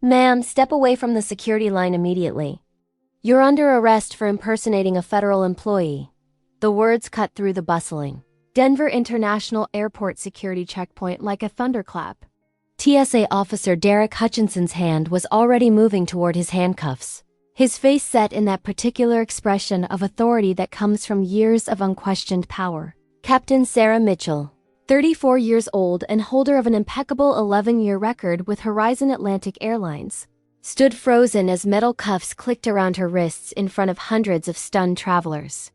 Ma'am, step away from the security line immediately. You're under arrest for impersonating a federal employee. The words cut through the bustling Denver International Airport security checkpoint like a thunderclap. TSA officer Derek Hutchinson's hand was already moving toward his handcuffs, his face set in that particular expression of authority that comes from years of unquestioned power. Captain Sarah Mitchell, 34 years old and holder of an impeccable 11-year record with Horizon Atlantic Airlines, stood frozen as metal cuffs clicked around her wrists in front of hundreds of stunned travelers.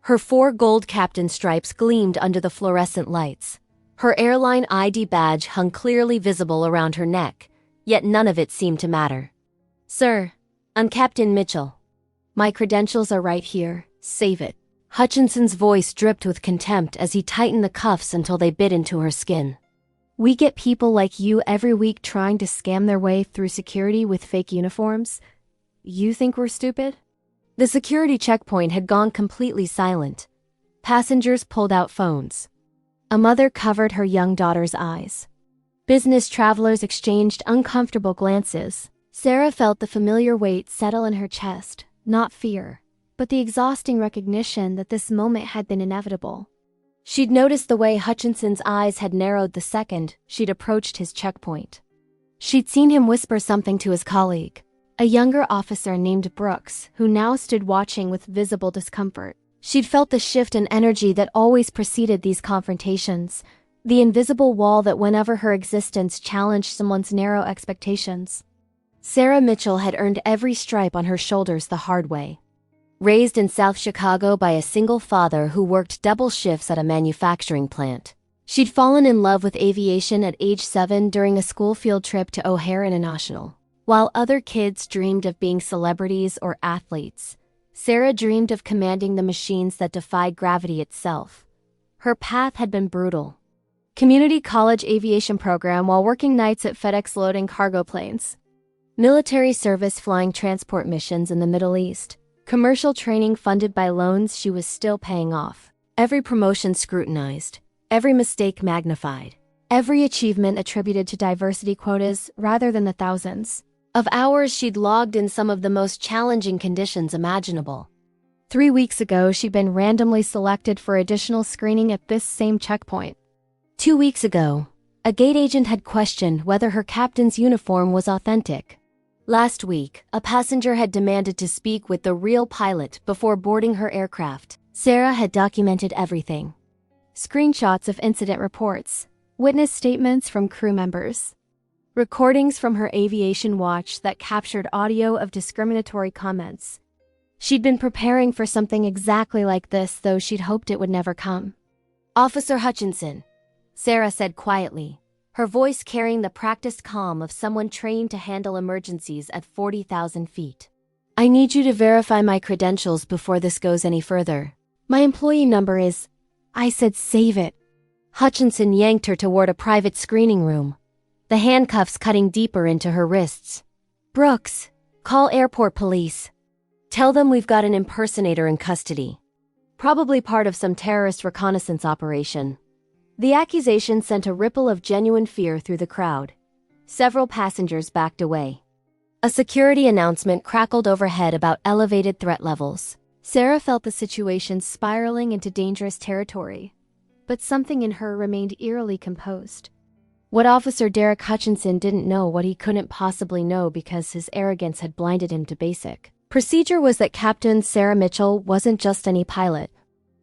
Her 4 gold captain stripes gleamed under the fluorescent lights. Her airline ID badge hung clearly visible around her neck, yet none of it seemed to matter. "Sir, I'm Captain Mitchell. My credentials are right here, save it." Hutchinson's voice dripped with contempt as he tightened the cuffs until they bit into her skin. "We get people like you every week trying to scam their way through security with fake uniforms. You think we're stupid?" The security checkpoint had gone completely silent. Passengers pulled out phones. A mother covered her young daughter's eyes. Business travelers exchanged uncomfortable glances. Sarah felt the familiar weight settle in her chest, not fear, but the exhausting recognition that this moment had been inevitable. She'd noticed the way Hutchinson's eyes had narrowed the second she'd approached his checkpoint. She'd seen him whisper something to his colleague, a younger officer named Brooks, who now stood watching with visible discomfort. She'd felt the shift in energy that always preceded these confrontations, the invisible wall that went over her existence challenged someone's narrow expectations. Sarah Mitchell had earned every stripe on her shoulders the hard way. Raised in South Chicago by a single father who worked double shifts at a manufacturing plant, she'd fallen in love with aviation at age 7 during a school field trip to O'Hare International. While other kids dreamed of being celebrities or athletes, Sarah dreamed of commanding the machines that defied gravity itself. Her path had been brutal. Community college aviation program while working nights at FedEx loading cargo planes. Military service flying transport missions in the Middle East. Commercial training funded by loans she was still paying off. Every promotion scrutinized. Every mistake magnified. Every achievement attributed to diversity quotas rather than the thousands of hours she'd logged in some of the most challenging conditions imaginable. 3 weeks ago, she'd been randomly selected for additional screening at this same checkpoint. 2 weeks ago, a gate agent had questioned whether her captain's uniform was authentic. Last week, a passenger had demanded to speak with the real pilot before boarding her aircraft. Sarah had documented everything. Screenshots of incident reports, witness statements from crew members, recordings from her aviation watch that captured audio of discriminatory comments. She'd been preparing for something exactly like this, though she'd hoped it would never come. "Officer Hutchinson," Sarah said quietly, her voice carrying the practiced calm of someone trained to handle emergencies at 40,000 feet. "I need you to verify my credentials before this goes any further. My employee number is—" I said, "Save it." Hutchinson yanked her toward a private screening room, the handcuffs cutting deeper into her wrists. "Brooks, call airport police. Tell them we've got an impersonator in custody. Probably part of some terrorist reconnaissance operation." The accusation sent a ripple of genuine fear through the crowd. Several passengers backed away. A security announcement crackled overhead about elevated threat levels. Sarah felt the situation spiraling into dangerous territory, but something in her remained eerily composed. What Officer Derek Hutchinson didn't know what he couldn't possibly know because his arrogance had blinded him to basic procedure was that Captain Sarah Mitchell wasn't just any pilot.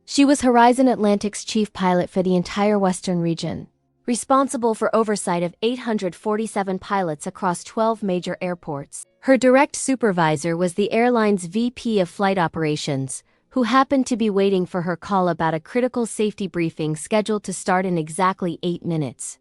She was Horizon Atlantic's chief pilot for the entire Western region, responsible for oversight of 847 pilots across 12 major airports. Her direct supervisor was the airline's VP of Flight Operations, who happened to be waiting for her call about a critical safety briefing scheduled to start in exactly 8 minutes.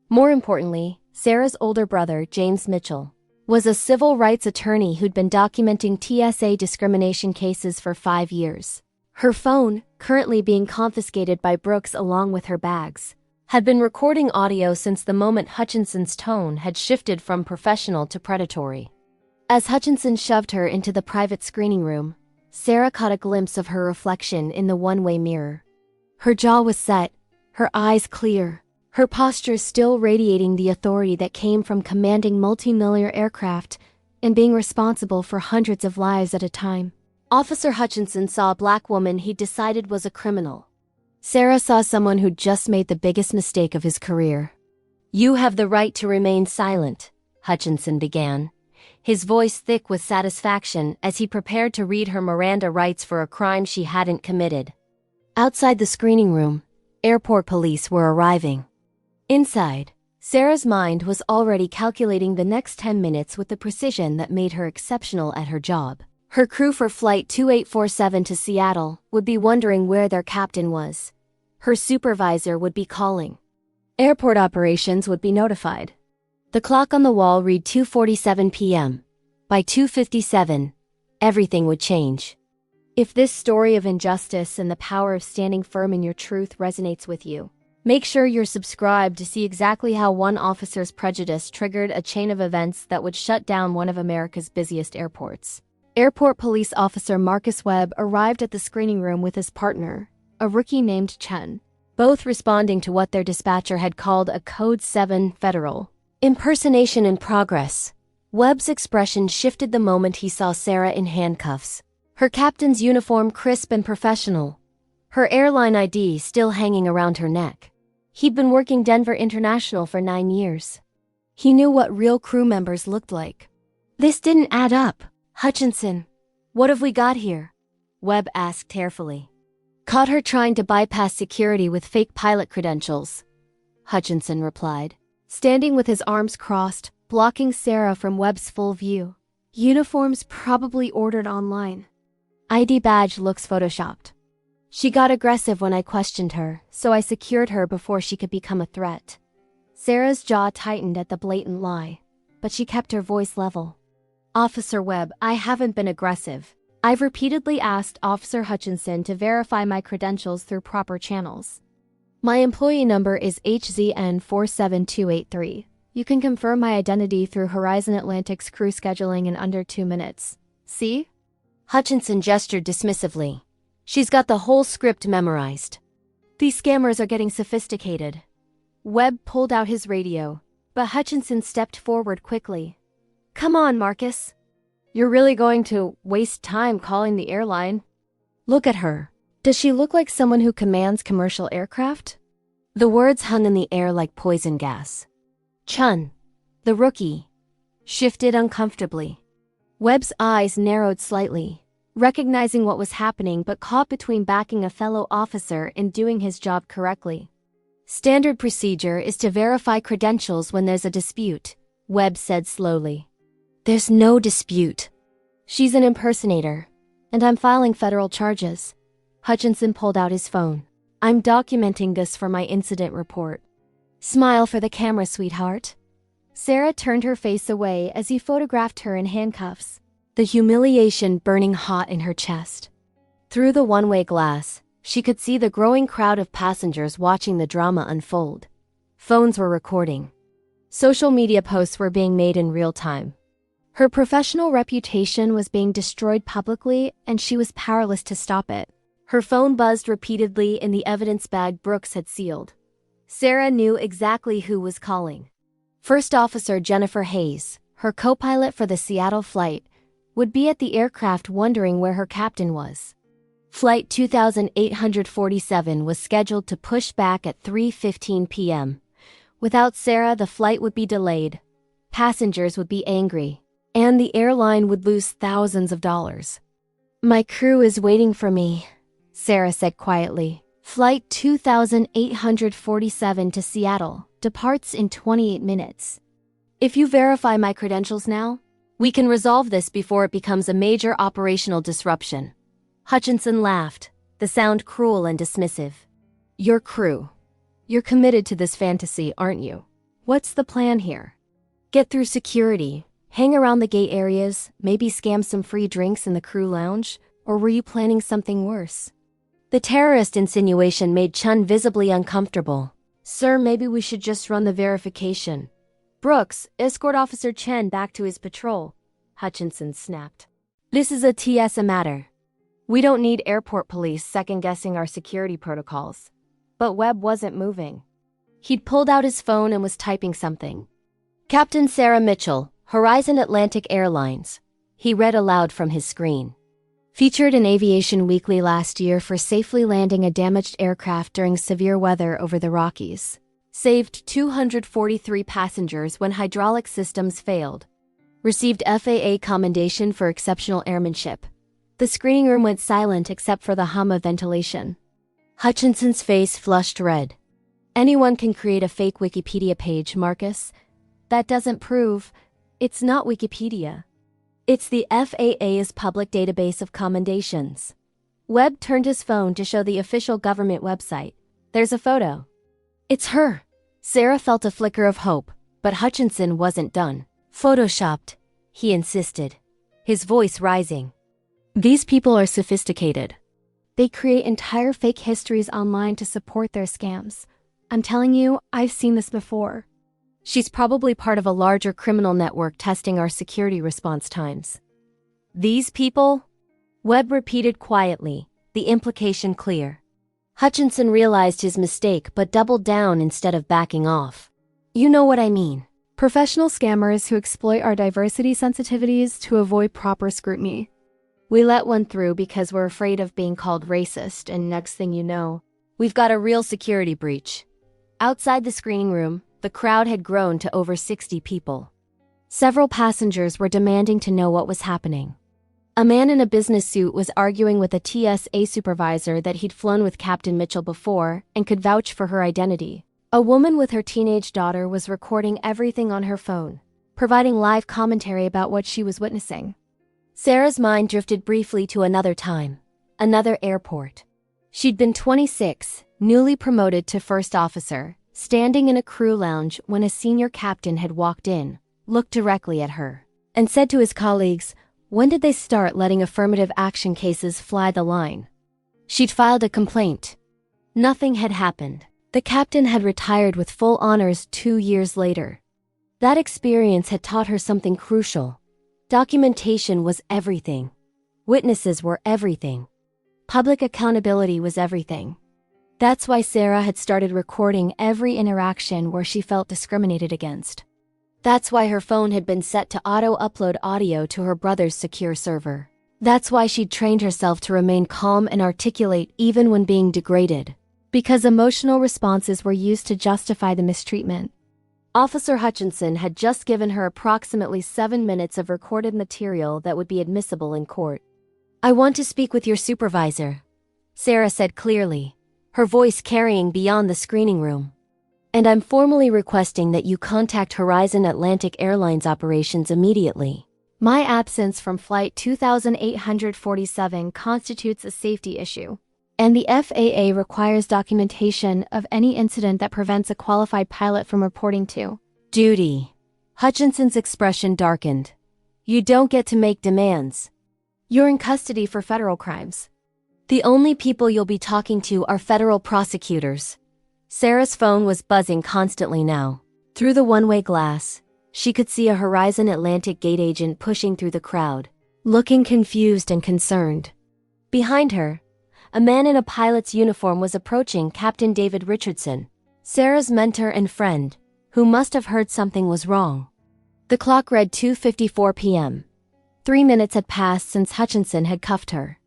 More importantly, Sarah's older brother, James Mitchell, was a civil rights attorney who'd been documenting TSA discrimination cases for 5 years. Her phone, currently being confiscated by Brooks along with her bags, had been recording audio since the moment Hutchinson's tone had shifted from professional to predatory. As Hutchinson shoved her into the private screening room, Sarah caught a glimpse of her reflection in the one-way mirror. Her jaw was set, her eyes clear, her posture still radiating the authority that came from commanding multi-millionaire aircraft and being responsible for hundreds of lives at a time. Officer Hutchinson saw a black woman he decided was a criminal. Sarah saw someone who'd just made the biggest mistake of his career. "You have the right to remain silent," Hutchinson began, his voice thick with satisfaction as he prepared to read her Miranda rights for a crime she hadn't committed. Outside the screening room, airport police were arriving. Inside, Sarah's mind was already calculating the next 10 minutes with the precision that made her exceptional at her job. Her crew for Flight 2847 to Seattle would be wondering where their captain was. Her supervisor would be calling. Airport operations would be notified. The clock on the wall read 2:47 p.m. By 2:57, everything would change. If this story of injustice and the power of standing firm in your truth resonates with you, make sure you're subscribed to see exactly how one officer's prejudice triggered a chain of events that would shut down one of America's busiest airports. Airport Police Officer Marcus Webb arrived at the screening room with his partner, a rookie named Chen, both responding to what their dispatcher had called a Code 7 federal impersonation in progress. Webb's expression shifted the moment he saw Sarah in handcuffs, her captain's uniform crisp and professional, her airline ID still hanging around her neck. He'd been working Denver International for 9 years. He knew what real crew members looked like. "This didn't add up. Hutchinson, what have we got here?" Webb asked carefully. "Caught her trying to bypass security with fake pilot credentials," Hutchinson replied, standing with his arms crossed, blocking Sarah from Webb's full view. "Uniforms probably ordered online. ID badge looks photoshopped. She got aggressive when I questioned her, so I secured her before she could become a threat." Sarah's jaw tightened at the blatant lie, but she kept her voice level. "Officer Webb, I haven't been aggressive. I've repeatedly asked Officer Hutchinson to verify my credentials through proper channels. My employee number is HZN47283. You can confirm my identity through Horizon Atlantic's crew scheduling in under 2 minutes. See?" Hutchinson gestured dismissively. "She's got the whole script memorized. These scammers are getting sophisticated." Webb pulled out his radio, but Hutchinson stepped forward quickly. "Come on, Marcus. You're really going to waste time calling the airline? Look at her. Does she look like someone who commands commercial aircraft?" The words hung in the air like poison gas. Chun, the rookie, shifted uncomfortably. Webb's eyes narrowed slightly, recognizing what was happening but caught between backing a fellow officer and doing his job correctly. "Standard procedure is to verify credentials when there's a dispute," Webb said slowly. "There's no dispute. She's an impersonator, and I'm filing federal charges." Hutchinson pulled out his phone. "I'm documenting this for my incident report. Smile for the camera, sweetheart." Sarah turned her face away as he photographed her in handcuffs, the humiliation burning hot in her chest. Through the one-way glass, she could see the growing crowd of passengers watching the drama unfold. Phones were recording. Social media posts were being made in real time. Her professional reputation was being destroyed publicly, and she was powerless to stop it. Her phone buzzed repeatedly in the evidence bag Brooks had sealed. Sarah knew exactly who was calling. First Officer Jennifer Hayes, her co-pilot for the Seattle flight, would be at the aircraft wondering where her captain was. Flight 2847 was scheduled to push back at 3:15 p.m. Without Sarah, the flight would be delayed. Passengers would be angry, and the airline would lose thousands of dollars. "My crew is waiting for me," Sarah said quietly. "Flight 2847 to Seattle departs in 28 minutes. If you verify my credentials now, we can resolve this before it becomes a major operational disruption." Hutchinson laughed, the sound cruel and dismissive. "Your crew. You're committed to this fantasy, aren't you? What's the plan here? Get through security, hang around the gate areas, maybe scam some free drinks in the crew lounge, or were you planning something worse?" The terrorist insinuation made Chun visibly uncomfortable. "Sir, maybe we should just run the verification. Brooks, escort Officer Chen back to his patrol," Hutchinson snapped. "This is a TSA matter. We don't need airport police second-guessing our security protocols." But Webb wasn't moving. He'd pulled out his phone and was typing something. Captain Sarah Mitchell, Horizon Atlantic Airlines. He read aloud from his screen. Featured in Aviation Weekly last year for safely landing a damaged aircraft during severe weather over the Rockies. Saved 243 passengers when hydraulic systems failed. Received FAA commendation for exceptional airmanship. The screening room went silent except for the hum of ventilation. Hutchinson's face flushed red. Anyone can create a fake Wikipedia page, Marcus. That doesn't prove. It's not Wikipedia. It's the FAA's public database of commendations. Webb turned his phone to show the official government website. There's a photo. It's her. Sarah felt a flicker of hope, but Hutchinson wasn't done. Photoshopped, he insisted, his voice rising. These people are sophisticated. They create entire fake histories online to support their scams. I'm telling you, I've seen this before. She's probably part of a larger criminal network testing our security response times. These people? Webb repeated quietly, the implication clear. Hutchinson realized his mistake but doubled down instead of backing off. You know what I mean. Professional scammers who exploit our diversity sensitivities to avoid proper scrutiny. We let one through because we're afraid of being called racist, and next thing you know, we've got a real security breach. Outside the screening room, the crowd had grown to over 60 people. Several passengers were demanding to know what was happening. A man in a business suit was arguing with a TSA supervisor that he'd flown with Captain Mitchell before and could vouch for her identity. A woman with her teenage daughter was recording everything on her phone, providing live commentary about what she was witnessing. Sarah's mind drifted briefly to another time, another airport. She'd been 26, newly promoted to first officer, standing in a crew lounge when a senior captain had walked in, looked directly at her, and said to his colleagues, when did they start letting affirmative action cases fly the line? She'd filed a complaint. Nothing had happened. The captain had retired with full honors 2 years later. That experience had taught her something crucial. Documentation was everything. Witnesses were everything. Public accountability was everything. That's why Sarah had started recording every interaction where she felt discriminated against. That's why her phone had been set to auto-upload audio to her brother's secure server. That's why she'd trained herself to remain calm and articulate even when being degraded. Because emotional responses were used to justify the mistreatment. Officer Hutchinson had just given her approximately 7 minutes of recorded material that would be admissible in court. I want to speak with your supervisor, Sarah said clearly, her voice carrying beyond the screening room. And I'm formally requesting that you contact Horizon Atlantic Airlines operations immediately. My absence from Flight 2847 constitutes a safety issue. And the FAA requires documentation of any incident that prevents a qualified pilot from reporting to duty. Hutchinson's expression darkened. You don't get to make demands. You're in custody for federal crimes. The only people you'll be talking to are federal prosecutors. Sarah's phone was buzzing constantly now. Through the one-way glass, she could see a Horizon Atlantic gate agent pushing through the crowd, looking confused and concerned. Behind her, a man in a pilot's uniform was approaching Captain David Richardson, Sarah's mentor and friend, who must have heard something was wrong. The clock read 2:54 p.m. 3 minutes had passed since Hutchinson had cuffed her.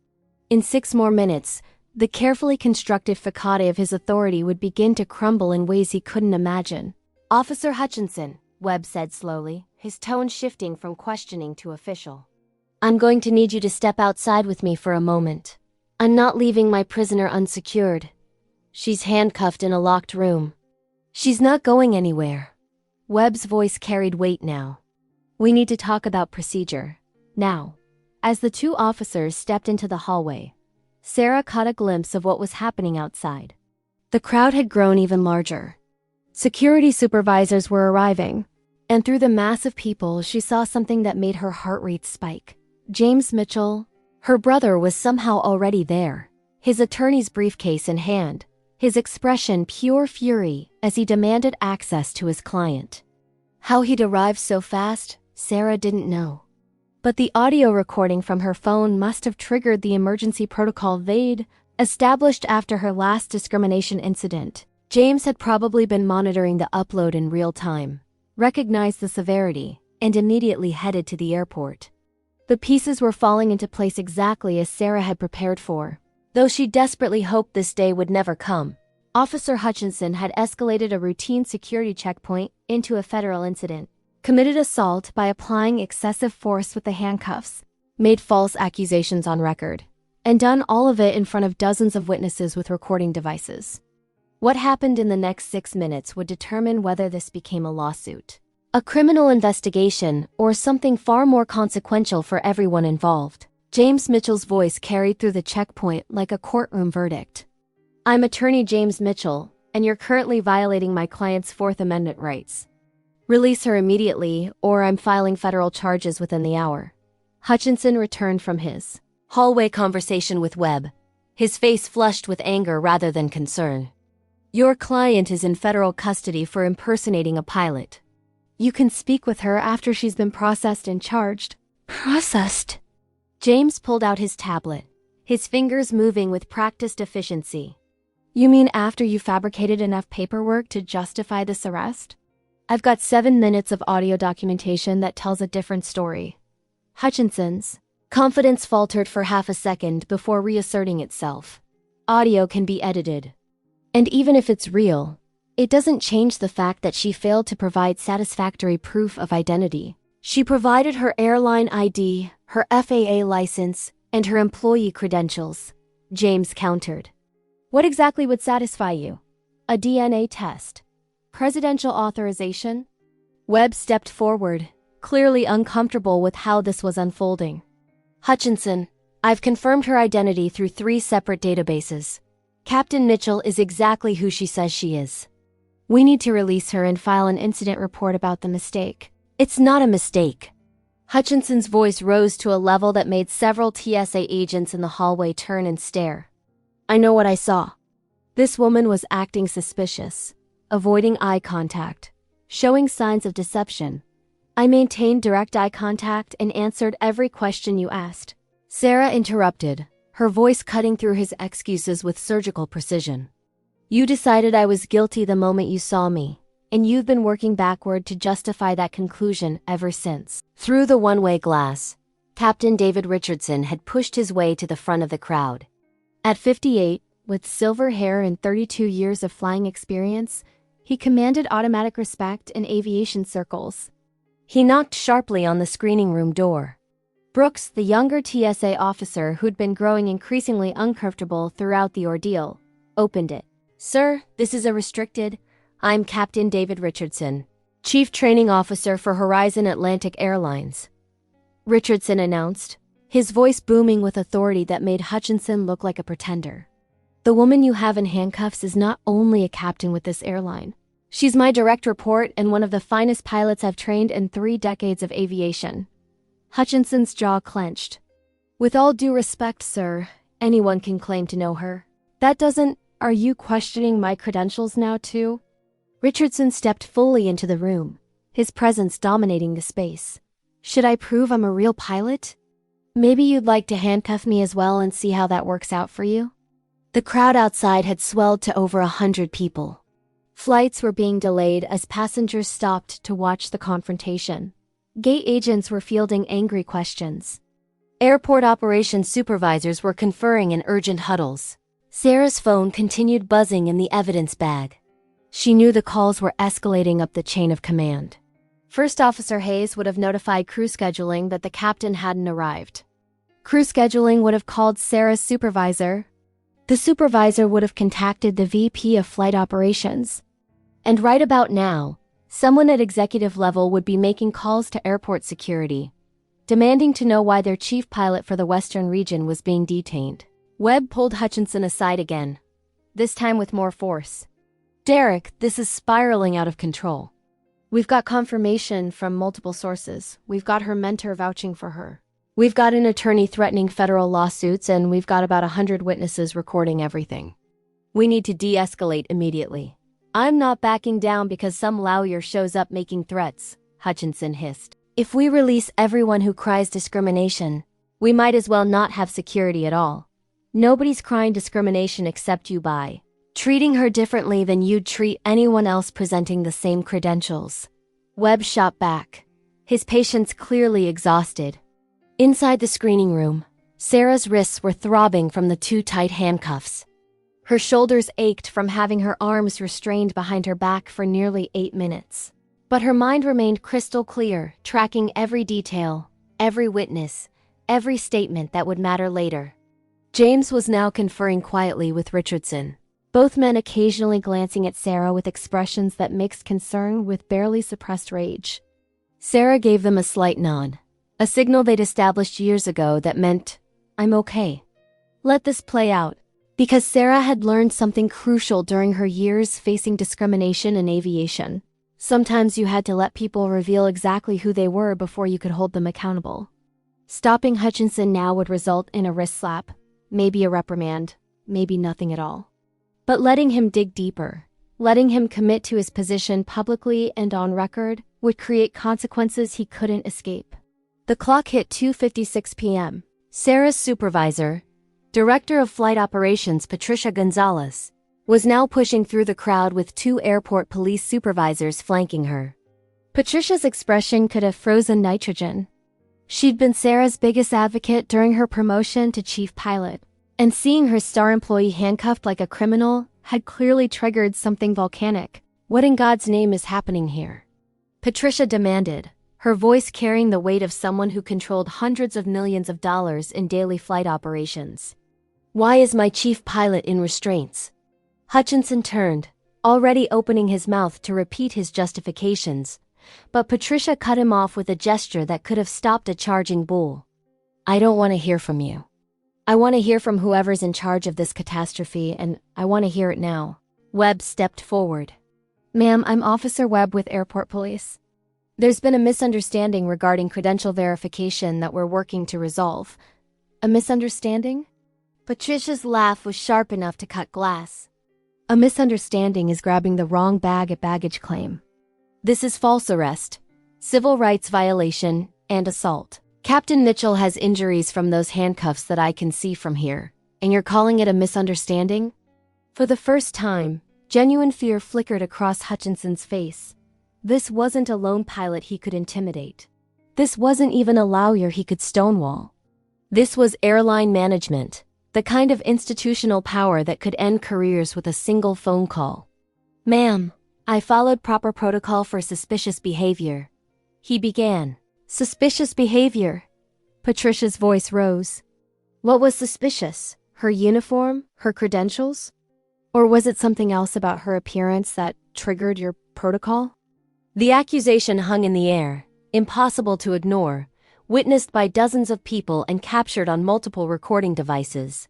In 6 more minutes, the carefully constructed facade of his authority would begin to crumble in ways he couldn't imagine. Officer Hutchinson, Webb said slowly, his tone shifting from questioning to official. I'm going to need you to step outside with me for a moment. I'm not leaving my prisoner unsecured. She's handcuffed in a locked room. She's not going anywhere. Webb's voice carried weight now. We need to talk about procedure. Now. As the 2 officers stepped into the hallway, Sarah caught a glimpse of what was happening outside. The crowd had grown even larger. Security supervisors were arriving, and through the mass of people she saw something that made her heart rate spike. James Mitchell, her brother, was somehow already there, his attorney's briefcase in hand, his expression pure fury as he demanded access to his client. How he'd arrived so fast, Sarah didn't know. But the audio recording from her phone must have triggered the emergency protocol they'd established after her last discrimination incident. James had probably been monitoring the upload in real time, recognized the severity, and immediately headed to the airport. The pieces were falling into place exactly as Sarah had prepared for, though she desperately hoped this day would never come. Officer Hutchinson had escalated a routine security checkpoint into a federal incident, committed assault by applying excessive force with the handcuffs, made false accusations on record, and done all of it in front of dozens of witnesses with recording devices. What happened in the next 6 minutes would determine whether this became a lawsuit, a criminal investigation, or something far more consequential for everyone involved. James Mitchell's voice carried through the checkpoint like a courtroom verdict. "I'm Attorney James Mitchell, and you're currently violating my client's Fourth Amendment rights. Release her immediately, or I'm filing federal charges within the hour." Hutchinson returned from his hallway conversation with Webb, his face flushed with anger rather than concern. "Your client is in federal custody for impersonating a pilot. You can speak with her after she's been processed and charged." "Processed?" James pulled out his tablet, his fingers moving with practiced efficiency. "You mean after you fabricated enough paperwork to justify this arrest? I've got 7 minutes of audio documentation that tells a different story." Hutchinson's confidence faltered for half a second before reasserting itself. Audio can be edited. And even if it's real, it doesn't change the fact that she failed to provide satisfactory proof of identity. She provided her airline ID, her FAA license, and her employee credentials, James countered. "What exactly would satisfy you? A DNA test? Presidential authorization?" Webb stepped forward, clearly uncomfortable with how this was unfolding. "Hutchinson, I've confirmed her identity through 3 separate databases. Captain Mitchell is exactly who she says she is. We need to release her and file an incident report about the mistake." "It's not a mistake." Hutchinson's voice rose to a level that made several TSA agents in the hallway turn and stare. "I know what I saw. This woman was acting suspicious, avoiding eye contact, showing signs of deception. I maintained direct eye contact and answered every question you asked." Sarah interrupted, her voice cutting through his excuses with surgical precision. "You decided I was guilty the moment you saw me, and you've been working backward to justify that conclusion ever since." Through the one-way glass, Captain David Richardson had pushed his way to the front of the crowd. At 58, with silver hair and 32 years of flying experience, he commanded automatic respect in aviation circles. He knocked sharply on the screening room door. Brooks, the younger TSA officer who'd been growing increasingly uncomfortable throughout the ordeal, opened it. "Sir, this is a restricted. I'm Captain David Richardson, Chief Training Officer for Horizon Atlantic Airlines," Richardson announced, his voice booming with authority that made Hutchinson look like a pretender. "The woman you have in handcuffs is not only a captain with this airline. She's my direct report and one of the finest pilots I've trained in 3 decades of aviation." Hutchinson's jaw clenched. "With all due respect, sir, anyone can claim to know her. That doesn't— Are you questioning my credentials now, too?" Richardson stepped fully into the room, his presence dominating the space. "Should I prove I'm a real pilot? Maybe you'd like to handcuff me as well and see how that works out for you?" The crowd outside had swelled to over 100 people. Flights were being delayed as passengers stopped to watch the confrontation. Gate agents were fielding angry questions. Airport operations supervisors were conferring in urgent huddles. Sarah's phone continued buzzing in the evidence bag. She knew the calls were escalating up the chain of command. First Officer Hayes would have notified crew scheduling that the captain hadn't arrived. Crew scheduling would have called Sarah's supervisor. The supervisor would have contacted the VP of Flight Operations. And right about now, someone at executive level would be making calls to airport security, demanding to know why their chief pilot for the Western region was being detained. Webb pulled Hutchinson aside again, this time with more force. "Derek, this is spiraling out of control. We've got confirmation from multiple sources. We've got her mentor vouching for her. We've got an attorney threatening federal lawsuits, and we've got about 100 witnesses recording everything. We need to de-escalate immediately." "I'm not backing down because some lawyer shows up making threats," Hutchinson hissed. "If we release everyone who cries discrimination, we might as well not have security at all. Nobody's crying discrimination except you by treating her differently than you'd treat anyone else presenting the same credentials. Webb shot back, his patience clearly exhausted. Inside the screening room, Sarah's wrists were throbbing from the too tight handcuffs. Her shoulders ached from having her arms restrained behind her back for nearly 8 minutes. But her mind remained crystal clear, tracking every detail, every witness, every statement that would matter later. James was now conferring quietly with Richardson, both men occasionally glancing at Sarah with expressions that mixed concern with barely suppressed rage. Sarah gave them a slight nod, a signal they'd established years ago that meant, "I'm okay. Let this play out." Because Sarah had learned something crucial during her years facing discrimination in aviation. Sometimes you had to let people reveal exactly who they were before you could hold them accountable. Stopping Hutchinson now would result in a wrist slap, maybe a reprimand, maybe nothing at all. But letting him dig deeper, letting him commit to his position publicly and on record, would create consequences he couldn't escape. The clock hit 2:56 p.m. Sarah's supervisor, Director of Flight Operations Patricia Gonzalez, was now pushing through the crowd with 2 airport police supervisors flanking her. Patricia's expression could have frozen nitrogen. She'd been Sarah's biggest advocate during her promotion to chief pilot, and seeing her star employee handcuffed like a criminal had clearly triggered something volcanic. What in God's name is happening here? Patricia demanded, her voice carrying the weight of someone who controlled hundreds of millions of dollars in daily flight operations. Why is my chief pilot in restraints? Hutchinson turned, already opening his mouth to repeat his justifications, but Patricia cut him off with a gesture that could have stopped a charging bull. "I don't want to hear from you. I want to hear from whoever's in charge of this catastrophe, and I want to hear it now." Webb stepped forward. "Ma'am, I'm Officer Webb with Airport Police. There's been a misunderstanding regarding credential verification that we're working to resolve." "A misunderstanding?" Patricia's laugh was sharp enough to cut glass. "A misunderstanding is grabbing the wrong bag at baggage claim. This is false arrest, civil rights violation, and assault. Captain Mitchell has injuries from those handcuffs that I can see from here, and you're calling it a misunderstanding?" For the first time, genuine fear flickered across Hutchinson's face. This wasn't a lone pilot he could intimidate. This wasn't even a lawyer he could stonewall. This was airline management, the kind of institutional power that could end careers with a single phone call. "Ma'am, I followed proper protocol for suspicious behavior," he began. "Suspicious behavior?" Patricia's voice rose. What was suspicious? Her uniform? Her credentials? Or was it something else about her appearance that triggered your protocol? The accusation hung in the air, impossible to ignore, witnessed by dozens of people and captured on multiple recording devices.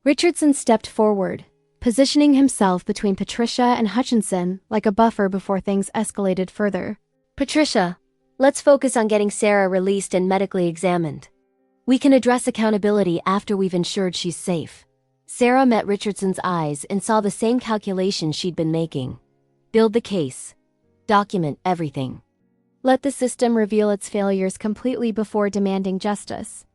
Richardson stepped forward, positioning himself between Patricia and Hutchinson like a buffer before things escalated further. "Patricia, let's focus on getting Sarah released and medically examined. We can address accountability after we've ensured she's safe." Sarah met Richardson's eyes and saw the same calculation she'd been making. Build the case. Document everything. Let the system reveal its failures completely before demanding justice.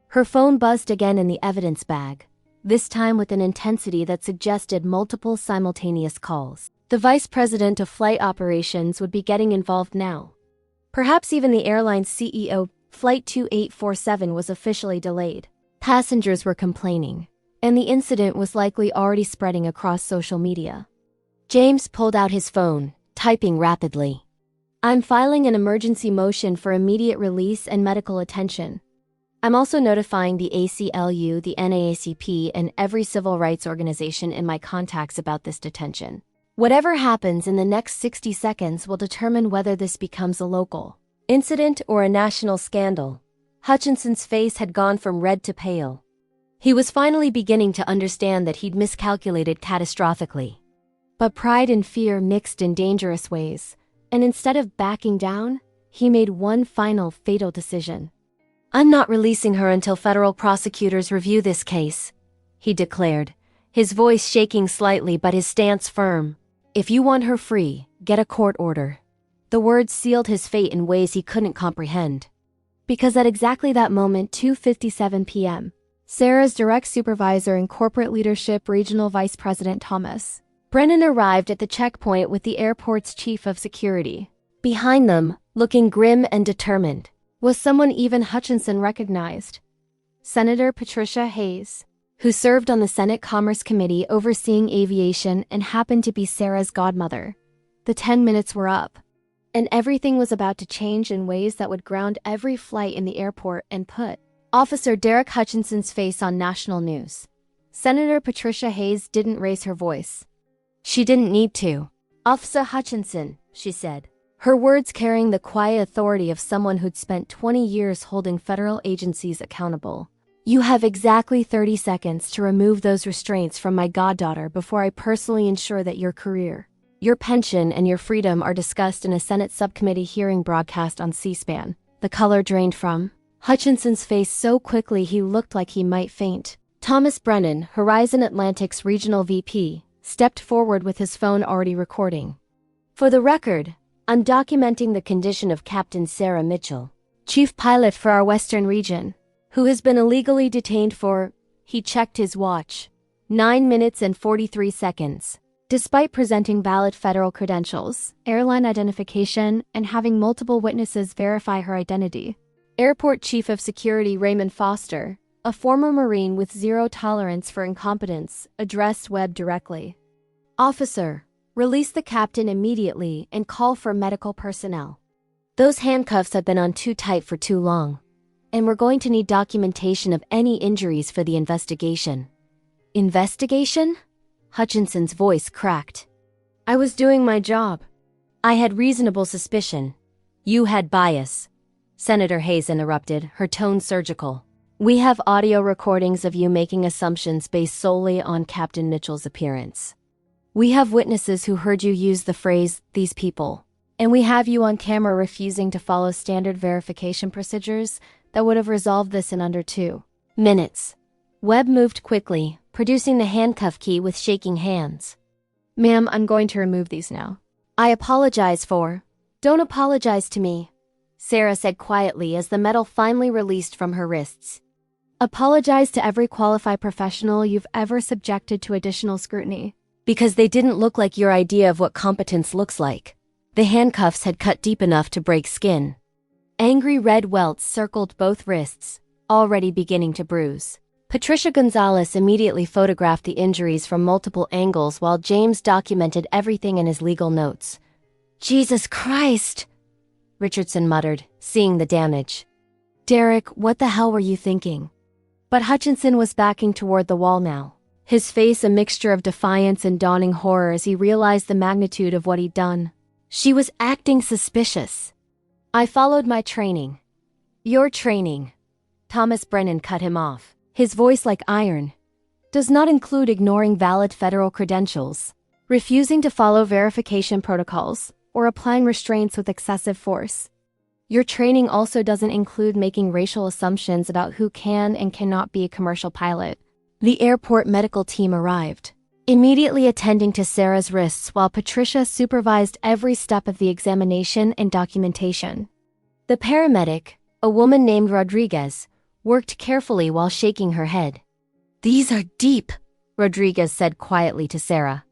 Her phone buzzed again in the evidence bag, this time with an intensity that suggested multiple simultaneous calls. The vice president of flight operations would be getting involved now. Perhaps even the airline's CEO. Flight 2847 was officially delayed. Passengers were complaining, and the incident was likely already spreading across social media. James pulled out his phone, typing rapidly. "I'm filing an emergency motion for immediate release and medical attention. I'm also notifying the ACLU, the NAACP, and every civil rights organization in my contacts about this detention. Whatever happens in the next 60 seconds will determine whether this becomes a local incident or a national scandal." Hutchinson's face had gone from red to pale. He was finally beginning to understand that he'd miscalculated catastrophically. But pride and fear mixed in dangerous ways, and instead of backing down, he made one final fatal decision. "I'm not releasing her until federal prosecutors review this case," he declared, his voice shaking slightly but his stance firm. "If you want her free, get a court order." The words sealed his fate in ways he couldn't comprehend. Because at exactly that moment, 2:57 p.m., Sarah's direct supervisor and corporate leadership regional vice president Thomas Brennan arrived at the checkpoint with the airport's chief of security. Behind them, looking grim and determined, was someone even Hutchinson recognized. Senator Patricia Hayes, who served on the Senate Commerce Committee overseeing aviation and happened to be Sarah's godmother. The 10 minutes were up, and everything was about to change in ways that would ground every flight in the airport and put Officer Derek Hutchinson's face on national news. Senator Patricia Hayes didn't raise her voice. She didn't need to. "Officer Hutchinson," she said, her words carrying the quiet authority of someone who'd spent 20 years holding federal agencies accountable. "You have exactly 30 seconds to remove those restraints from my goddaughter before I personally ensure that your career, your pension, and your freedom are discussed in a Senate subcommittee hearing broadcast on C-SPAN." The color drained from Hutchinson's face so quickly he looked like he might faint. Thomas Brennan, Horizon Atlantic's regional VP, stepped forward with his phone already recording. "For the record, I'm documenting the condition of Captain Sarah Mitchell, chief pilot for our Western region, who has been illegally detained for," he checked his watch, 9 minutes and 43 seconds. Despite presenting valid federal credentials, airline identification, and having multiple witnesses verify her identity. Airport Chief of Security Raymond Foster, a former Marine with zero tolerance for incompetence, addressed Webb directly. "Officer, release the captain immediately and call for medical personnel. Those handcuffs have been on too tight for too long, and we're going to need documentation of any injuries for the investigation." "Investigation?" Hutchinson's voice cracked. "I was doing my job. I had reasonable suspicion." "You had bias," Senator Hayes interrupted, her tone surgical. "We have audio recordings of you making assumptions based solely on Captain Mitchell's appearance. We have witnesses who heard you use the phrase, 'these people,' and we have you on camera refusing to follow standard verification procedures that would have resolved this in under 2 minutes. Webb moved quickly, producing the handcuff key with shaking hands. "Ma'am, I'm going to remove these now." "I apologize for—" "Don't apologize to me," Sarah said quietly as the metal finally released from her wrists. "Apologize to every qualified professional you've ever subjected to additional scrutiny. Because they didn't look like your idea of what competence looks like." The handcuffs had cut deep enough to break skin. Angry red welts circled both wrists, already beginning to bruise. Patricia Gonzalez immediately photographed the injuries from multiple angles while James documented everything in his legal notes. "Jesus Christ!" Richardson muttered, seeing the damage. "Derek, what the hell were you thinking?" But Hutchinson was backing toward the wall now, his face a mixture of defiance and dawning horror as he realized the magnitude of what he'd done. She was acting suspicious. "I followed my training." "Your training," Thomas Brennan cut him off, his voice like iron, "does not include ignoring valid federal credentials, refusing to follow verification protocols, or applying restraints with excessive force. Your training also doesn't include making racial assumptions about who can and cannot be a commercial pilot." The airport medical team arrived, immediately attending to Sarah's wrists while Patricia supervised every step of the examination and documentation. The paramedic, a woman named Rodriguez, worked carefully while shaking her head. "These are deep," Rodriguez said quietly to Sarah.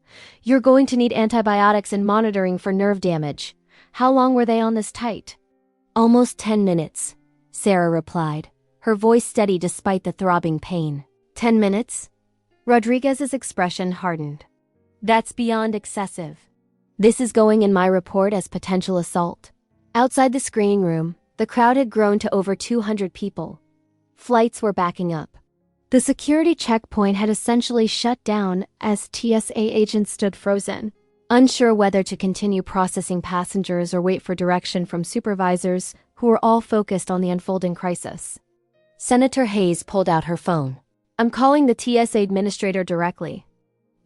"You're going to need antibiotics and monitoring for nerve damage. How long were they on this tight?" "Almost 10 minutes, Sarah replied, her voice steady despite the throbbing pain. 10 minutes? Rodriguez's expression hardened. "That's beyond excessive. This is going in my report as potential assault." Outside the screening room, the crowd had grown to over 200 people. Flights were backing up. The security checkpoint had essentially shut down as TSA agents stood frozen, unsure whether to continue processing passengers or wait for direction from supervisors who were all focused on the unfolding crisis. Senator Hayes pulled out her phone. "I'm calling the TSA administrator directly.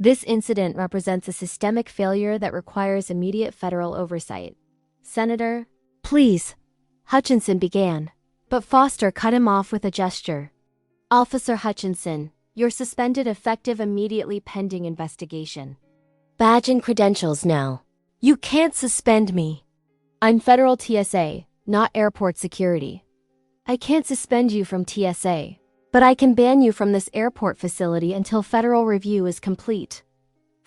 This incident represents a systemic failure that requires immediate federal oversight." "Senator, please," Hutchinson began, but Foster cut him off with a gesture. "Officer Hutchinson, you're suspended effective immediately pending investigation." "Badge and credentials now." "You can't suspend me. I'm federal TSA, not airport security. I can't suspend you from TSA, but I can ban you from this airport facility until federal review is complete."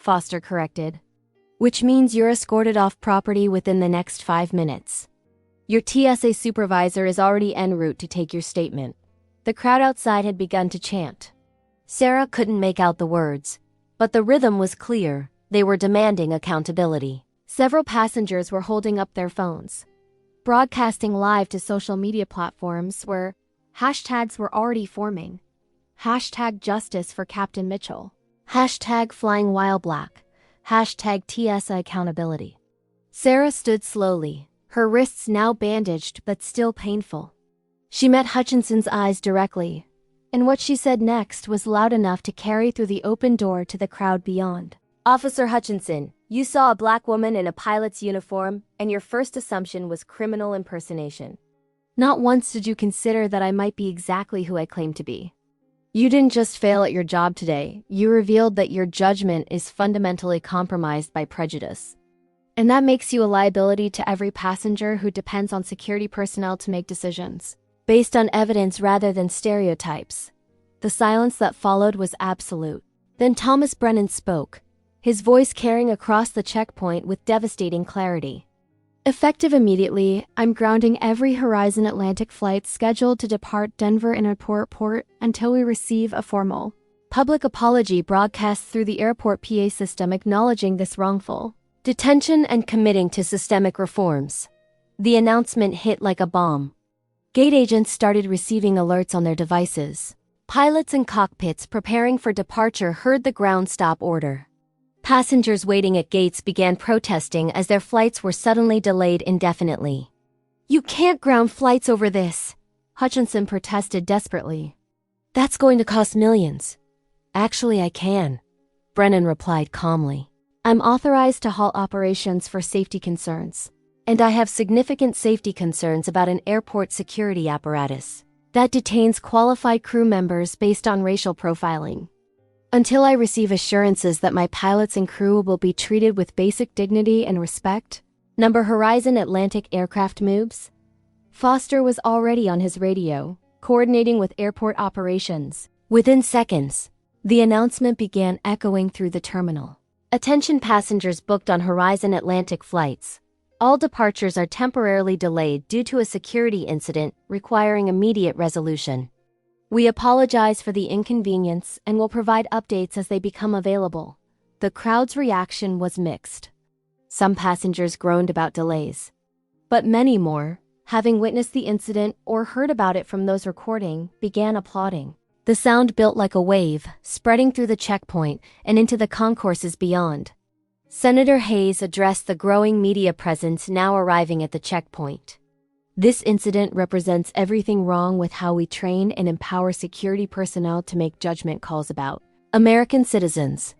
Foster corrected. Which means you're escorted off property within the next 5 minutes. Your TSA supervisor is already en route to take your statement. The crowd outside had begun to chant. Sarah couldn't make out the words, but the rhythm was clear. They were demanding accountability. Several passengers were holding up their phones, broadcasting live to social media platforms where hashtags were already forming. Hashtag justice for Captain Mitchell. Hashtag flying while black. Hashtag TSA accountability. Sarah stood slowly, her wrists now bandaged but still painful. She met Hutchinson's eyes directly, and what she said next was loud enough to carry through the open door to the crowd beyond. Officer Hutchinson, you saw a black woman in a pilot's uniform, and your first assumption was criminal impersonation. Not once did you consider that I might be exactly who I claim to be. You didn't just fail at your job today, you revealed that your judgment is fundamentally compromised by prejudice. And that makes you a liability to every passenger who depends on security personnel to make decisions, based on evidence rather than stereotypes. The silence that followed was absolute. Then Thomas Brennan spoke, his voice carrying across the checkpoint with devastating clarity. Effective immediately, I'm grounding every Horizon Atlantic flight scheduled to depart Denver International until we receive a formal public apology broadcast through the airport PA system acknowledging this wrongful detention and committing to systemic reforms. The announcement hit like a bomb. Gate agents started receiving alerts on their devices. Pilots in cockpits preparing for departure heard the ground stop order. Passengers waiting at gates began protesting as their flights were suddenly delayed indefinitely. You can't ground flights over this, Hutchinson protested desperately. That's going to cost millions. Actually, I can, Brennan replied calmly. I'm authorized to halt operations for safety concerns, and I have significant safety concerns about an airport security apparatus that detains qualified crew members based on racial profiling. Until I receive assurances that my pilots and crew will be treated with basic dignity and respect, number Horizon Atlantic aircraft moves. Foster was already on his radio, coordinating with airport operations. Within seconds, the announcement began echoing through the terminal. Attention passengers booked on Horizon Atlantic flights. All departures are temporarily delayed due to a security incident requiring immediate resolution. We apologize for the inconvenience and will provide updates as they become available. The crowd's reaction was mixed. Some passengers groaned about delays, but many more, having witnessed the incident or heard about it from those recording, began applauding. The sound built like a wave, spreading through the checkpoint and into the concourses beyond. Senator Hayes addressed the growing media presence now arriving at the checkpoint. This incident represents everything wrong with how we train and empower security personnel to make judgment calls about American citizens.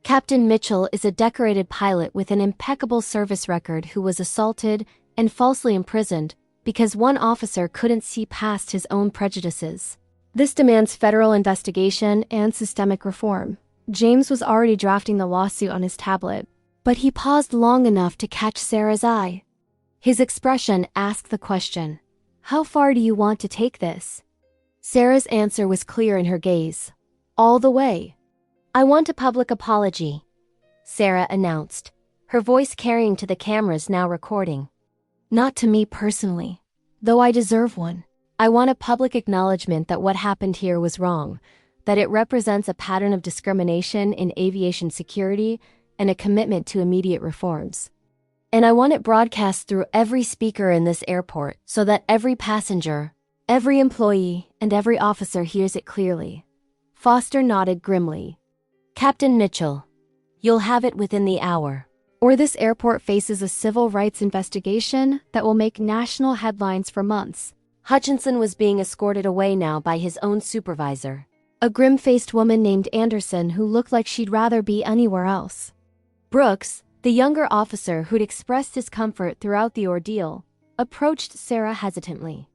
Captain Mitchell is a decorated pilot with an impeccable service record who was assaulted and falsely imprisoned because one officer couldn't see past his own prejudices. This demands federal investigation and systemic reform. James was already drafting the lawsuit on his tablet, but he paused long enough to catch Sarah's eye. His expression asked the question, "How far do you want to take this?" Sarah's answer was clear in her gaze. "All the way." "I want a public apology," Sarah announced, her voice carrying to the cameras now recording. "Not to me personally, though I deserve one. I want a public acknowledgement that what happened here was wrong, that it represents a pattern of discrimination in aviation security and a commitment to immediate reforms. And I want it broadcast through every speaker in this airport so that every passenger, every employee, and every officer hears it clearly." Foster nodded grimly. "Captain Mitchell, you'll have it within the hour, or this airport faces a civil rights investigation that will make national headlines for months." Hutchinson was being escorted away now by his own supervisor, a grim-faced woman named Anderson who looked like she'd rather be anywhere else. Brooks, the younger officer who'd expressed discomfort throughout the ordeal, approached Sarah hesitantly.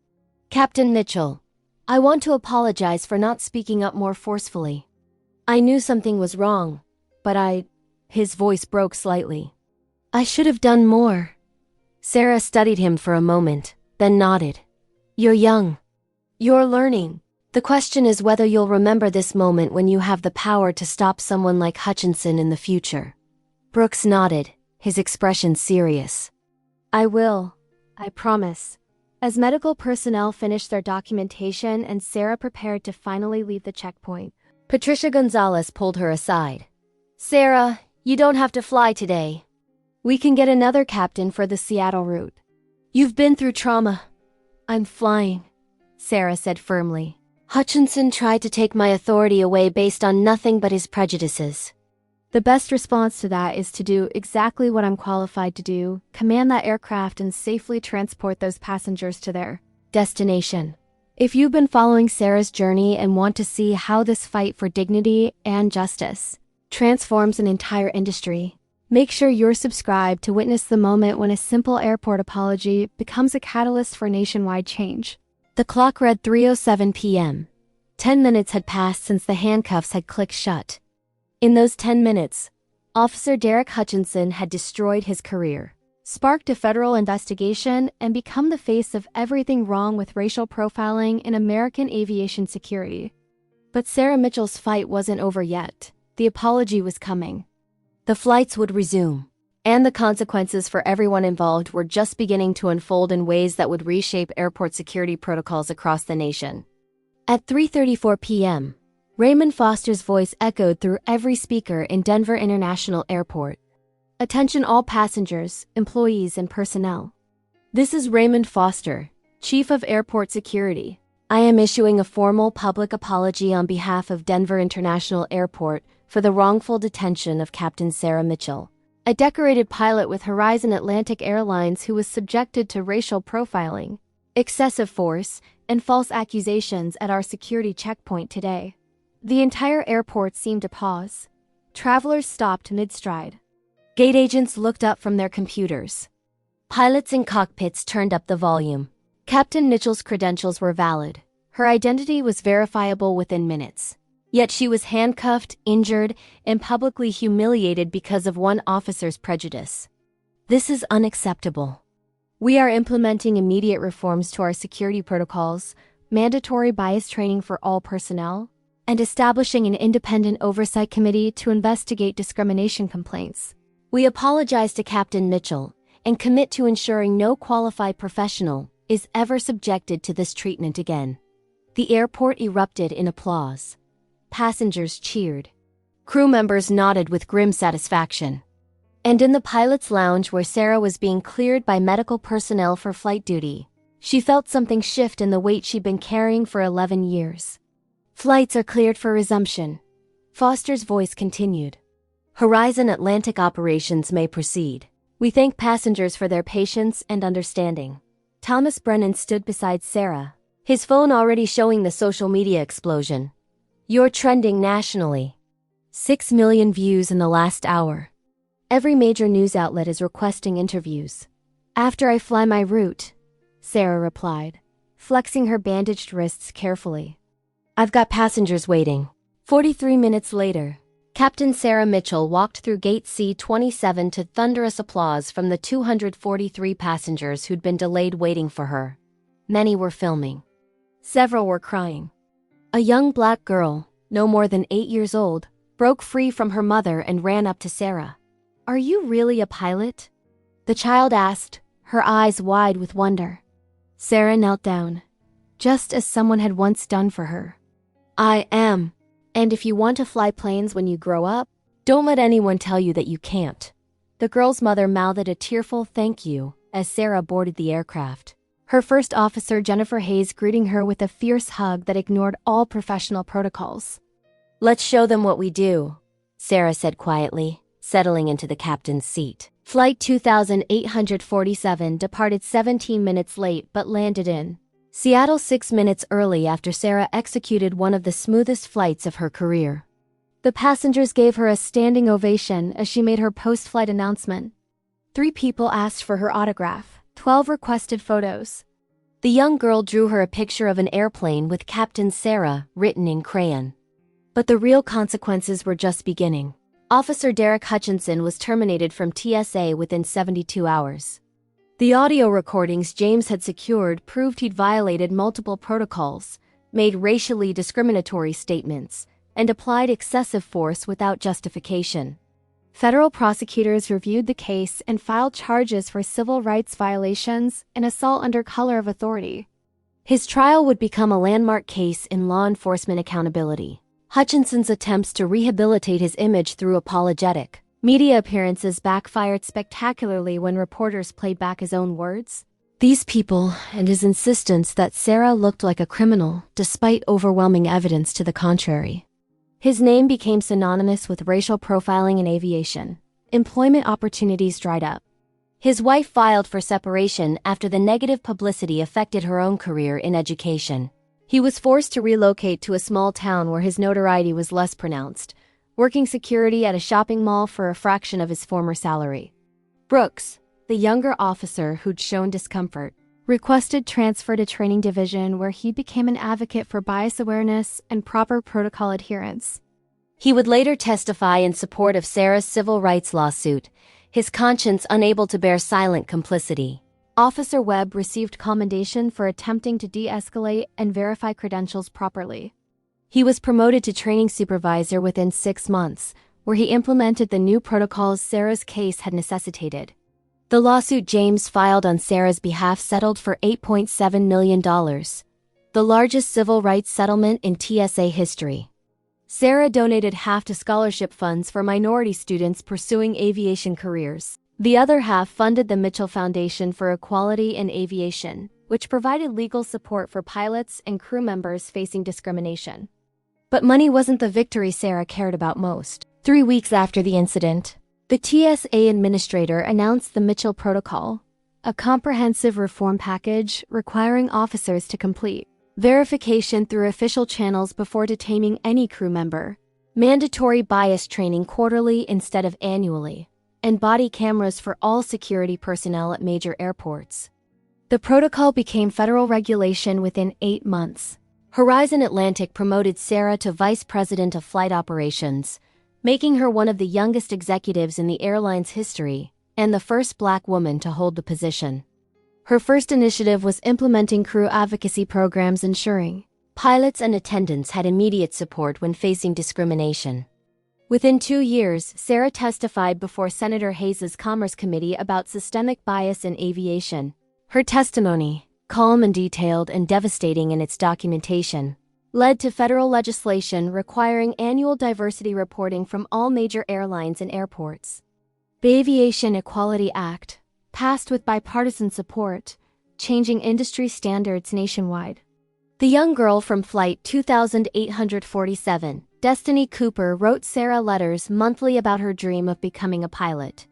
"Captain Mitchell, I want to apologize for not speaking up more forcefully. I knew something was wrong, but his voice broke slightly. "I should have done more." Sarah studied him for a moment, then nodded. "You're young. You're learning. The question is whether you'll remember this moment when you have the power to stop someone like Hutchinson in the future. Brooks nodded, his expression serious. I will. I promise. As medical personnel finished their documentation and Sarah prepared to finally leave the checkpoint, Patricia Gonzalez pulled her aside. Sarah, you don't have to fly today. We can get another captain for the Seattle route. You've been through trauma. I'm flying, Sarah said firmly. Hutchinson tried to take my authority away based on nothing but his prejudices. The best response to that is to do exactly what I'm qualified to do, command that aircraft and safely transport those passengers to their destination. If you've been following Sarah's journey and want to see how this fight for dignity and justice transforms an entire industry, make sure you're subscribed to witness the moment when a simple airport apology becomes a catalyst for nationwide change. The clock read 3:07 p.m. 10 minutes had passed since the handcuffs had clicked shut. In those 10 minutes, Officer Derek Hutchinson had destroyed his career, sparked a federal investigation, and become the face of everything wrong with racial profiling in American aviation security. But Sarah Mitchell's fight wasn't over yet. The apology was coming. The flights would resume, and the consequences for everyone involved were just beginning to unfold in ways that would reshape airport security protocols across the nation. At 3:34 p.m., Raymond Foster's voice echoed through every speaker in Denver International Airport. Attention all passengers, employees, and personnel. This is Raymond Foster, Chief of Airport Security. I am issuing a formal public apology on behalf of Denver International Airport for the wrongful detention of Captain Sarah Mitchell, a decorated pilot with Horizon Atlantic Airlines who was subjected to racial profiling, excessive force, and false accusations at our security checkpoint today. The entire airport seemed to pause. Travelers stopped mid-stride. Gate agents looked up from their computers. Pilots in cockpits turned up the volume. Captain Mitchell's credentials were valid. Her identity was verifiable within minutes. Yet she was handcuffed, injured, and publicly humiliated because of one officer's prejudice. This is unacceptable. We are implementing immediate reforms to our security protocols, mandatory bias training for all personnel, and establishing an independent oversight committee to investigate discrimination complaints. We apologize to Captain Mitchell and commit to ensuring no qualified professional is ever subjected to this treatment again. The airport erupted in applause. Passengers cheered. Crew members nodded with grim satisfaction. And in the pilot's lounge where Sarah was being cleared by medical personnel for flight duty, she felt something shift in the weight she'd been carrying for 11 years. Flights are cleared for resumption. Foster's voice continued. Horizon Atlantic operations may proceed. We thank passengers for their patience and understanding. Thomas Brennan stood beside Sarah, his phone already showing the social media explosion. You're trending nationally. 6 million views in the last hour. Every major news outlet is requesting interviews. After I fly my route, Sarah replied, flexing her bandaged wrists carefully. I've got passengers waiting. 43 minutes later, Captain Sarah Mitchell walked through Gate C-27 to thunderous applause from the 243 passengers who'd been delayed waiting for her. Many were filming. Several were crying. A young black girl, no more than 8 years old, broke free from her mother and ran up to Sarah. Are you really a pilot? The child asked, her eyes wide with wonder. Sarah knelt down, just as someone had once done for her. I am. And if you want to fly planes when you grow up, don't let anyone tell you that you can't. The girl's mother mouthed a tearful thank you as Sarah boarded the aircraft. Her first officer, Jennifer Hayes, greeting her with a fierce hug that ignored all professional protocols. Let's show them what we do, Sarah said quietly, settling into the captain's seat. Flight 2847 departed 17 minutes late but landed in Seattle 6 minutes early after Sarah executed one of the smoothest flights of her career. The passengers gave her a standing ovation as she made her post-flight announcement. 3 people asked for her autograph, 12 requested photos. The young girl drew her a picture of an airplane with Captain Sarah written in crayon. But the real consequences were just beginning. Officer Derek Hutchinson was terminated from TSA within 72 hours. The audio recordings James had secured proved he'd violated multiple protocols, made racially discriminatory statements, and applied excessive force without justification. Federal prosecutors reviewed the case and filed charges for civil rights violations and assault under color of authority. His trial would become a landmark case in law enforcement accountability. Hutchinson's attempts to rehabilitate his image through apologetic media appearances backfired spectacularly when reporters played back his own words. These people, and his insistence that Sarah looked like a criminal, despite overwhelming evidence to the contrary. His name became synonymous with racial profiling in aviation. Employment opportunities dried up. His wife filed for separation after the negative publicity affected her own career in education. He was forced to relocate to a small town where his notoriety was less pronounced, working security at a shopping mall for a fraction of his former salary. Brooks, the younger officer who'd shown discomfort, requested transfer to training division where he became an advocate for bias awareness and proper protocol adherence. He would later testify in support of Sarah's civil rights lawsuit, his conscience unable to bear silent complicity. Officer Webb received commendation for attempting to de-escalate and verify credentials properly. He was promoted to training supervisor within 6 months, where he implemented the new protocols Sarah's case had necessitated. The lawsuit James filed on Sarah's behalf settled for $8.7 million, the largest civil rights settlement in TSA history. Sarah donated half to scholarship funds for minority students pursuing aviation careers. The other half funded the Mitchell Foundation for Equality in Aviation, which provided legal support for pilots and crew members facing discrimination. But money wasn't the victory Sarah cared about most. 3 weeks after the incident, the TSA administrator announced the Mitchell Protocol, a comprehensive reform package requiring officers to complete verification through official channels before detaining any crew member, mandatory bias training quarterly instead of annually, and body cameras for all security personnel at major airports. The protocol became federal regulation within 8 months. Horizon Atlantic promoted Sarah to vice president of flight operations, making her one of the youngest executives in the airline's history and the first Black woman to hold the position. Her first initiative was implementing crew advocacy programs ensuring pilots and attendants had immediate support when facing discrimination. Within 2 years, Sarah testified before Senator Hayes's Commerce Committee about systemic bias in aviation. Her testimony, calm and detailed and devastating in its documentation, led to federal legislation requiring annual diversity reporting from all major airlines and airports. The Aviation Equality Act, passed with bipartisan support, changing industry standards nationwide. The young girl from Flight 2847, Destiny Cooper, wrote Sarah letters monthly about her dream of becoming a pilot.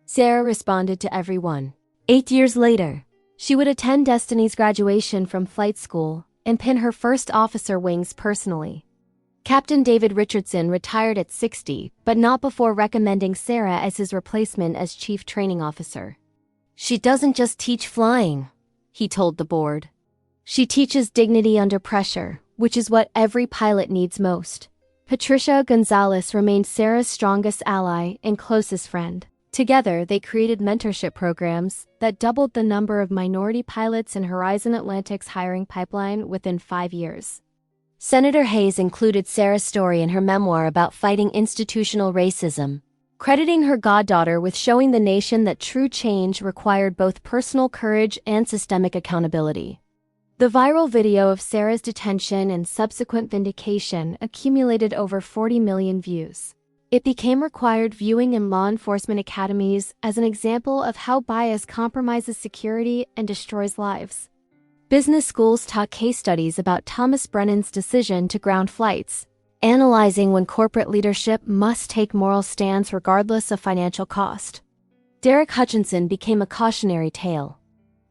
Sarah responded to everyone. 8 years later, she would attend Destiny's graduation from flight school and pin her first officer wings personally. Captain David Richardson retired at 60, but not before recommending Sarah as his replacement as chief training officer. "She doesn't just teach flying," he told the board. "She teaches dignity under pressure, which is what every pilot needs most." Patricia Gonzalez remained Sarah's strongest ally and closest friend. Together, they created mentorship programs that doubled the number of minority pilots in Horizon Atlantic's hiring pipeline within 5 years. Senator Hayes included Sarah's story in her memoir about fighting institutional racism, crediting her goddaughter with showing the nation that true change required both personal courage and systemic accountability. The viral video of Sarah's detention and subsequent vindication accumulated over 40 million views. It became required viewing in law enforcement academies as an example of how bias compromises security and destroys lives. Business schools taught case studies about Thomas Brennan's decision to ground flights, analyzing when corporate leadership must take moral stands regardless of financial cost. Derek Hutchinson became a cautionary tale.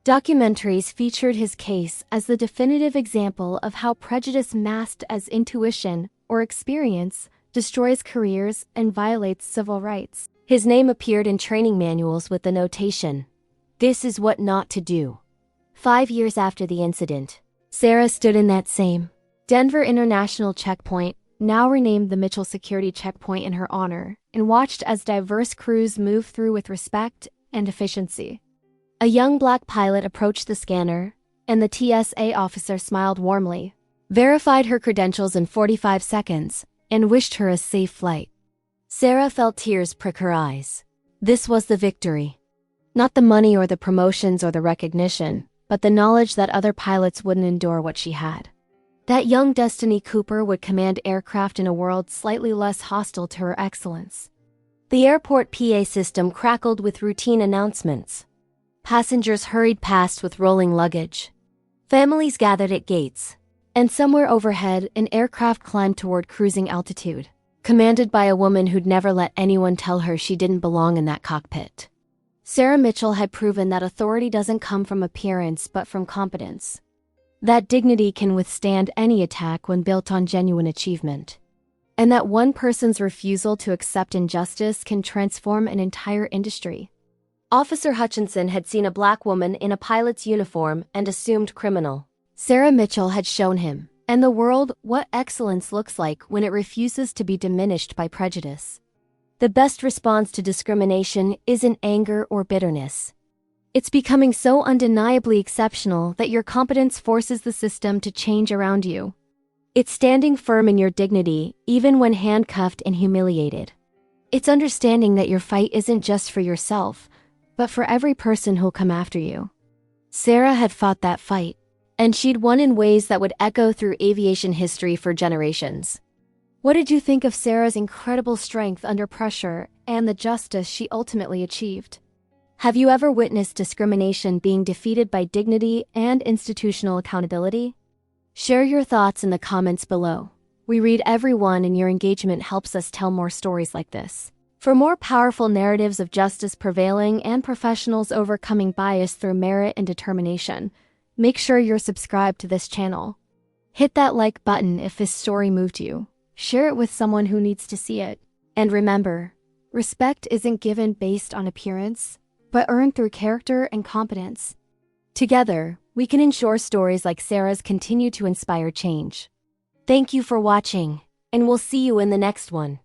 Documentaries featured his case as the definitive example of how prejudice masked as intuition or experience destroys careers and violates civil rights. His name appeared in training manuals with the notation, "This is what not to do." 5 years after the incident, Sarah stood in that same Denver International Checkpoint, now renamed the Mitchell Security Checkpoint in her honor, and watched as diverse crews moved through with respect and efficiency. A young Black pilot approached the scanner, and the TSA officer smiled warmly. verified her credentials in 45 seconds, and wished her a safe flight. Sarah felt tears prick her eyes. This was the victory. Not the money or the promotions or the recognition, but the knowledge that other pilots wouldn't endure what she had. That young Destiny Cooper would command aircraft in a world slightly less hostile to her excellence. The airport PA system crackled with routine announcements. Passengers hurried past with rolling luggage. Families gathered at gates. And somewhere overhead, an aircraft climbed toward cruising altitude, commanded by a woman who'd never let anyone tell her she didn't belong in that cockpit. Sarah Mitchell had proven that authority doesn't come from appearance but from competence. That dignity can withstand any attack when built on genuine achievement. And that one person's refusal to accept injustice can transform an entire industry. Officer Hutchinson had seen a black woman in a pilot's uniform and assumed criminal. Sarah Mitchell had shown him, and the world, what excellence looks like when it refuses to be diminished by prejudice. The best response to discrimination isn't anger or bitterness. It's becoming so undeniably exceptional that your competence forces the system to change around you. It's standing firm in your dignity, even when handcuffed and humiliated. It's understanding that your fight isn't just for yourself, but for every person who'll come after you. Sarah had fought that fight, and she'd won in ways that would echo through aviation history for generations. What did you think of Sarah's incredible strength under pressure and the justice she ultimately achieved? Have you ever witnessed discrimination being defeated by dignity and institutional accountability? Share your thoughts in the comments below. We read every one, and your engagement helps us tell more stories like this. For more powerful narratives of justice prevailing and professionals overcoming bias through merit and determination, make sure you're subscribed to this channel. Hit that like button if this story moved you. Share it with someone who needs to see it. And remember, respect isn't given based on appearance, but earned through character and competence. Together, we can ensure stories like Sarah's continue to inspire change. Thank you for watching, and we'll see you in the next one.